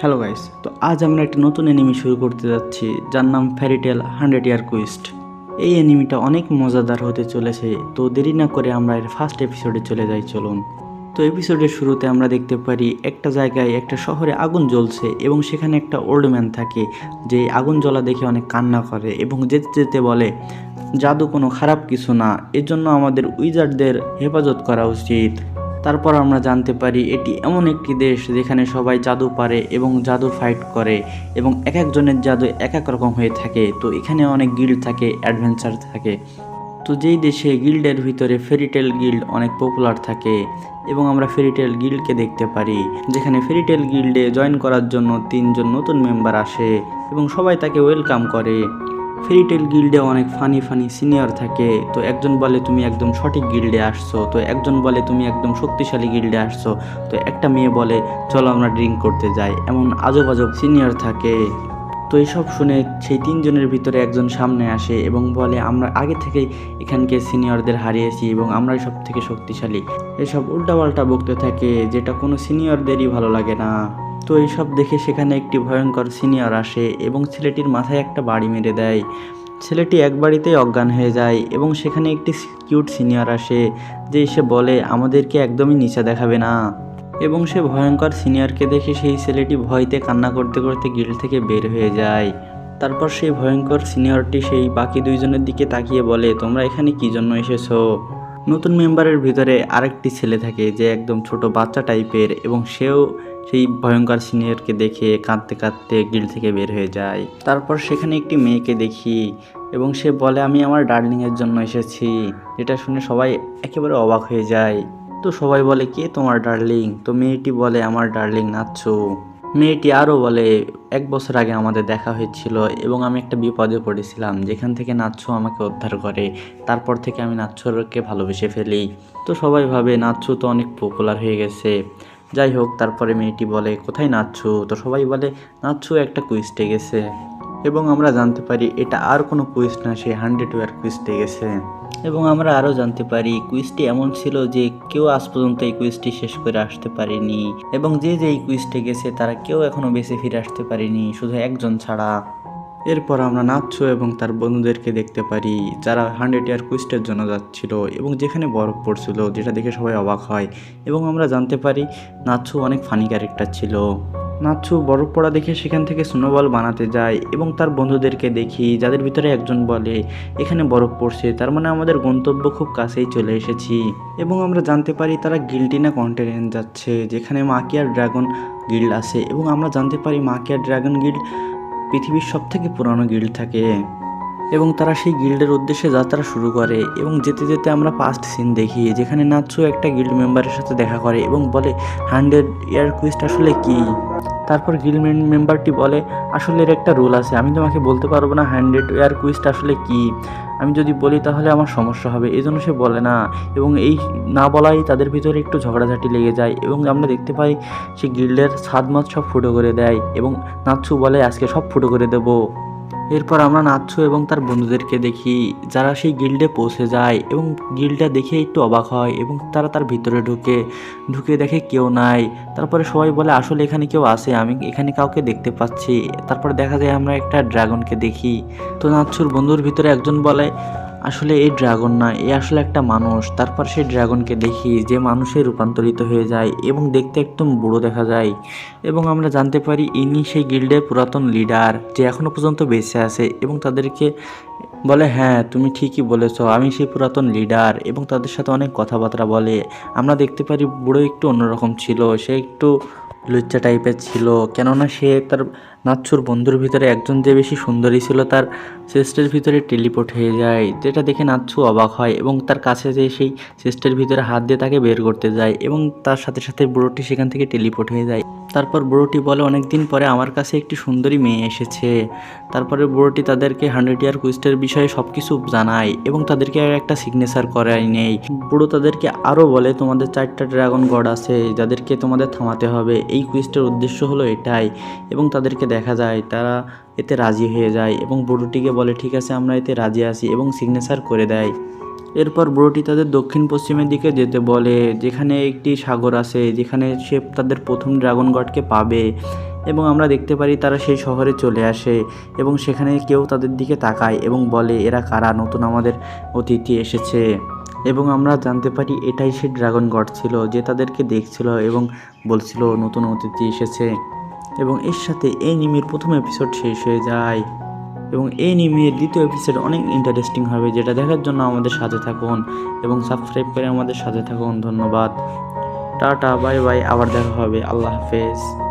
Hello guys, তো আজ আমরা একটা নতুন অ্যানিমি শুরু করতে যাচ্ছি যার নাম ফেয়ারি টেল 100 ইয়ার কুইস্ট। এই অ্যানিমিটা অনেক মজাদার হতে চলেছে, তো দেরি না করে আমরা এর ফার্স্ট এপিসোডে চলে যাই চলুন। তো এপিসোডের শুরুতে আমরা দেখতে পারি একটা জায়গায় একটা শহরে আগুন জ্বলছে এবং সেখানে একটা ওল্ড ম্যান থাকে যে আগুন জ্বলা দেখে অনেক কান্না করে এবং যেতে যেতে বলে জাদু কোনো খারাপ কিছু না, এর জন্য আমাদের উইজার্ডদের হেফাজত করা উচিত। তারপর আমরা জানতে পারি এটি এমন একটি দেশ যেখানে সবাই জাদু পারে এবং জাদু ফাইট করে এবং এক একজনের জাদু এক এক রকম হয়ে থাকে। তো এখানে অনেক গিল্ড থাকে, অ্যাডভেঞ্চার থাকে। তো যেই দেশে গিল্ডের ভিতরে ফেরিটেল গিল্ড অনেক পপুলার থাকে এবং আমরা ফেরিটেল গিল্ডকে দেখতে পারি, যেখানে ফেরিটেল গিল্ডে জয়েন করার জন্য 3জন নতুন মেম্বার আসে এবং সবাই তাকে ওয়েলকাম করে। ফেরিটেল গিল্ডে অনেক ফানি সিনিয়র থাকে। তো একজন বলে তুমি একদম সঠিক গিল্ডে আসছো, তো একজন বলে তুমি একদম শক্তিশালী গিল্ডে আসছো, তো একটা মেয়ে বলে চলো আমরা ড্রিঙ্ক করতে যাই। এমন আজব আজব সিনিয়র থাকে। তো এইসব শুনে সেই 3জনের ভিতরে একজন সামনে আসে এবং বলে আমরা আগে থেকেই এখানকে সিনিয়রদের হারিয়েছি এবং আমরাই সব থেকে শক্তিশালী। এসব উল্টাপাল্টা বকতে থাকে যেটা কোনো সিনিয়রদেরই ভালো লাগে না। তো এইসব দেখে সেখানে একটি ভয়ঙ্কর সিনিয়র আসে এবং ছেলেটির মাথায় একটা বাড়ি মেরে দেয়। ছেলেটি এক বাড়িতেই অজ্ঞান হয়ে যায় এবং সেখানে একটি কিউট সিনিয়র আসে যে এসে বলে আমাদেরকে একদমই নিচে দেখাবে না। এবং সে ভয়ঙ্কর সিনিয়রকে দেখে সেই ছেলেটি ভয়তে কান্না করতে করতে গিল্ড থেকে বের হয়ে যায়। তারপর সেই ভয়ঙ্কর সিনিয়রটি সেই বাকি 2জনের দিকে তাকিয়ে বলে তোমরা এখানে কি জন্য এসেছো। নতুন মেম্বারের ভিতরে আরেকটি ছেলে থাকে যে একদম ছোট বাচ্চা টাইপের এবং সেও সেই ভয়ঙ্কর সিনিয়রকে দেখে কাঁদতে কাঁদতে গিল্ড থেকে বের হয়ে যায়। তারপর সেখানে একটি মেয়েকে দেখি এবং সে বলে আমি আমার ডার্লিংয়ের জন্য এসেছি। এটা শুনে সবাই একেবারে অবাক হয়ে যায়। তো সবাই বলে কে তোমার ডার্লিং। তো মেয়েটি বলে আমার ডার্লিং নাচ্ছু। মেয়েটি আরও বলে 1 বছর আগে আমাদের দেখা হয়েছিল এবং আমি একটা বিপদে পড়েছিলাম যেখান থেকে নাচ্ছু আমাকে উদ্ধার করে। তারপর থেকে আমি নাচ্ছুরকে ভালোবেসে ফেলি। তো সবাই ভাবে নাচ্ছু তো অনেক পপুলার হয়ে গেছে। যাই হোক, তারপরে মেয়েটি বলে কোথায় নাচ্ছু। তো সবাই বলে নাচ্ছু একটা কুইস্টে গেছে এবং আমরা জানতে পারি এটা আর কোনো কুইস্ট না, সে 100 ইয়ার কুইস্টে গেছে। এবং আমরা আরও জানতে পারি কুইজটি এমন ছিল যে কেউ আজ পর্যন্ত এই কুইজটি শেষ করে আসতে পারেনি এবং যে এই কুইজটে গেছে তারা কেউ এখনও বেঁচে ফিরে আসতে পারেনি, শুধু একজন ছাড়া। এরপর আমরা নাচ্ছু এবং তার বন্ধুদেরকে দেখতে পারি যারা 100 ইয়ার কুইস্টের জন্য যাচ্ছিল এবং যেখানে বরফ পড়ছিল, যেটা দেখে সবাই অবাক হয়। এবং আমরা জানতে পারি নাচ্ছু অনেক ফানি ক্যারেক্টার ছিল। নাচ্ছু বরফ পড়া দেখে সেখান থেকে স্নোবল বানাতে যায় এবং তার বন্ধুদেরকে দেখি যাদের ভিতরে একজন বলে এখানে বরফ পড়ছে, তার মানে আমাদের গন্তব্য খুব কাছেই চলে এসেছি। এবং আমরা জানতে পারি তারা গিল্টিনা কন্টিনেন্ট যাচ্ছে যেখানে মাকিয়ার ড্রাগন গিল্ড আছে এবং আমরা জানতে পারি মাকিয়ার ড্রাগন গিল্ড পৃথিবীর সবথেকে পুরানো গিল্ড থাকে এবং তারা সেই গিল্ডের উদ্দেশ্যে যাত্রা শুরু করে। এবং যেতে যেতে আমরা পাস্ট সিন দেখি যেখানে নাচ্ছু একটা গিল্ড মেম্বারের সাথে দেখা করে এবং বলে 100 ইয়ার কুইস্ট আসলে কি। তারপর গিল্ড মেম্বারটি বলে আসলে এর একটা রুল আছে, আমি তোমাকে বলতে পারবো না 100 ইয়ার কুইস্ট আসলে কি, আমি যদি বলি তাহলে আমার সমস্যা হবে, এই জন্য সে বলে না। এবং এই না বলাই তাদের ভিতরে একটু ঝগড়াঝাটি লেগে যায় এবং আমরা দেখতে পাই সে গিল্ডের ছাদ মাছ সব ফুটো করে দেয় এবং নাচ্ছু বলে আজকে সব ফুটো করে দেবো। এরপর আমরা নাচ্ছু এবং তার বন্ধুদেরকে দেখি যারা সেই গিল্ডে পৌঁছে যায় এবং গিল্ডটা দেখে একটু অবাক হয় এবং তারা তার ভিতরে ঢুকে দেখে কেউ নাই। তারপরে সবাই বলে আসলে এখানে কেউ আছে, আমি এখানে কাউকে দেখতে পাচ্ছি। তারপরে দেখা যায় আমরা একটা ড্রাগনকে দেখি। তো নাচ্ছুর বন্ধুর ভিতরে একজন বলে আসলে এই ড্রাগন না, এ আসলে একটা মানুষ। তারপর সেই ড্রাগনকে দেখি যে মানুষে রূপান্তরিত হয়ে যায় এবং দেখতে একদম বুড়ো দেখা যায়। এবং আমরা জানতে পারি ইনি সেই গিল্ডের পুরাতন লিডার যে এখনও পর্যন্ত বেঁচে আছে এবং তাদেরকে বলে হ্যাঁ তুমি ঠিকই বলেছো, আমি সেই পুরাতন লিডার। এবং তাদের সাথে অনেক কথাবার্তা বলে। আমরা দেখতে পারি বুড়ো একটু অন্যরকম ছিল, সে একটু লুচ্চা টাইপের ছিল, কেননা সে তার নাচ্ছুর বন্ধুর ভিতরে একজন যে বেশি সুন্দরী ছিল তার চেস্টের ভিতরে টেলিপোর্ট হয়ে যায়, যেটা দেখে নাচ্ছু অবাক হয় এবং তার কাছে যে সেই চেস্টের ভিতরে হাত দিয়ে তাকে বের করতে যায় এবং তার সাথে সাথে বুড়োটি সেখান থেকে টেলিপোর্ট হয়ে যায়। তারপর বুড়োটি বলে অনেকদিন পরে আমার কাছে একটি সুন্দরী মেয়ে এসেছে। তারপরে বুড়োটি তাদেরকে 100 ইয়ার কুইস্টের বিষয়ে সব কিছু জানায় এবং তাদেরকে আর একটা সিগনেচার করাই নেই। বুড়ো তাদেরকে আরও বলে তোমাদের 4টা ড্রাগন গড আছে যাদেরকে তোমাদের থামাতে হবে, এই কুইস্টের উদ্দেশ্য হলো এটাই। এবং তাদেরকে দেখা যায় তারা এতে রাজি হয়ে যায় এবং বুড়োটিকে বলে ঠিক আছে আমরা এতে রাজি আছি এবং সিগনেচার করে দেয়। এরপর বুড়োটি তাদের দক্ষিণ পশ্চিমের দিকে যেতে বলে যেখানে একটি সাগর আছে যেখানে সে তাদের প্রথম ড্রাগন গডকে পাবে এবং আমরা দেখতে পারি তারা সেই শহরে চলে আসে এবং সেখানে কেউ তাদের দিকে তাকায় এবং বলে এরা কারা, নতুন আমাদের অতিথি এসেছে। এবং আমরা জানতে পারি এটাই সেই ড্রাগন গড ছিল যে তাদেরকে দেখছিল এবং বলছিল নতুন অতিথি এসেছে। এবং এর সাথে এই এনিমির প্রথম এপিসোড শেষ হয়ে যায় এবং এই এনিমির দ্বিতীয় এপিসোড অনেক ইন্টারেস্টিং হবে, যেটা দেখার জন্য আমাদের সাথে থাকুন এবং সাবস্ক্রাইব করে আমাদের সাথে থাকুন। ধন্যবাদ, টাটা, বাই বাই, আবার দেখা হবে, আল্লাহ হাফেজ।